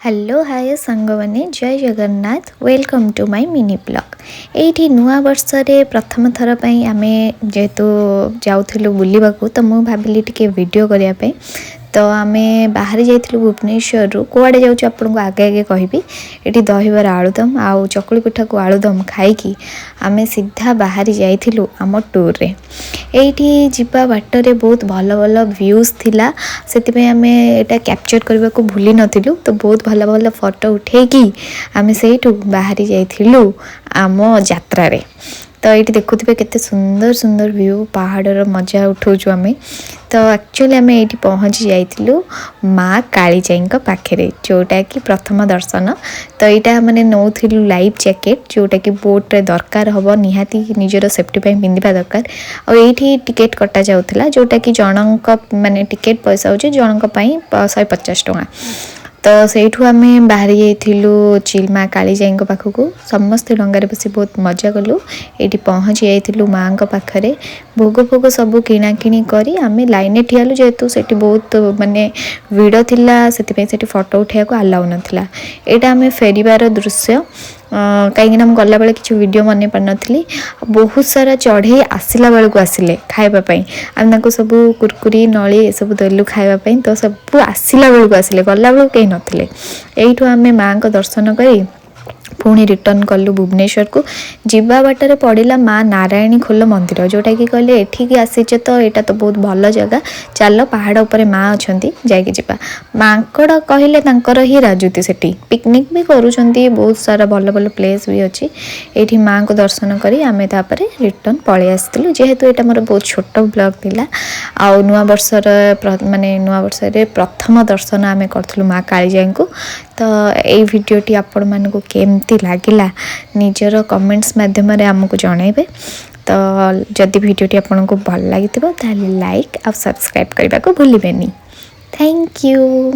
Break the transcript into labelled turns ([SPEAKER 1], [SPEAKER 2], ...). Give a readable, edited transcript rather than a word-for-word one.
[SPEAKER 1] Hello hi सांगवाने जय Jagannath welcome to my mini blog. एठी नुआ वर्ष रे प्रथम थर पई आमे जेतु जाउथिलु बुलिबाकू तो मु भाबिली टिके वीडियो करिया पे तो आमे बाहर जाइथिलु भुवनेश्वर रु कोआडे जाउछु आपन को आगे आगे कहबी। एठी दहीबरा आलुदम आउ चकुली पिठा को आलुदम खाई की आमे सीधा बाहर जाइथिलु आम टूर रे। एठी जिबा बाट रे बहुत भल भल व्यूज थिला सेति पे आमे एटा कैप्चर करबा को भूली नथिलु तो बहुत भल भल फोटो उठे की आमे सेठू बाहर जाइथिलु आम यात्रा रे। तो ये देखुवे केते सुंदर सुंदर व्यू पहाड़ मजा उठाऊँ आम। तो एक्चुअली आम ये पहुँची जाइलु माँ कालीजाई पाखे जोटा कि प्रथम दर्शन। तो यहाँ मैंने नौलु लाइफ जैकेट जोटा कि बोट रे दरकार हम निहाती निजर सेफ्टी पिंधा दरकार। आठी टिकेट कटा जाऊला जोटा कि जनक माने टिकेट पैसा हो जनक 150 टଙ୍କା। तो सेठू आम बाहरी जाइलु चिलमा कालीजाई पाखक समस्ते डंगार बसी बहुत मजा कलु। ये पहुँची जाइलु माँ पाखे भोग फोग सब किणाकिणी करी आम लाइन ठियालु जेहेतु से बहुत माने भिड़ थिला से फोटो उठाइक आलाउ नाला। यहाँ आम फेरबार दृश्य कहीं गला बेले किसी वीडियो मन पार नी बहुत सारा चढ़े आसला बेलू आसिले खावाई आम सब कुरकुरी नली सब देलु खावाई तो सब आसला बेलू आसिले गला बेलू कहीं नथिले। एठू आम माँ को दर्शन करी पुणी रिटर्न कलु भुवनेश्वर को। जीवा बाटर पड़ा माँ नारायणी खोल मंदिर जोटा कि कहले एठिकी आसीचे तो यहाँ तो बहुत भल जगह चल पहाड़ उपर माँ अच्छा जा माकड़ कहले ही राजुती से पिकनिक भी करुँच बहुत सारा भल भल प्लेस भी अच्छी। ये माँ को दर्शन करी आम तापर रिटर्न पलि आसलु जेहेतु यहाँ मोर बहुत छोट ब्लॉग थिला। आउ नुआ वर्षर माने नुआ वर्ष प्रथम दर्शन आम करूँ माँ कालीजाई को। तो ये वीडियोटी आपण मानक केमती लागिला निजर कमेंट्स माध्यम आमको जनइबे। तो जदि वीडियोटी आपन को भल लगी लाइक और सब्सक्राइब करने को भूलिबेनी। Thank you.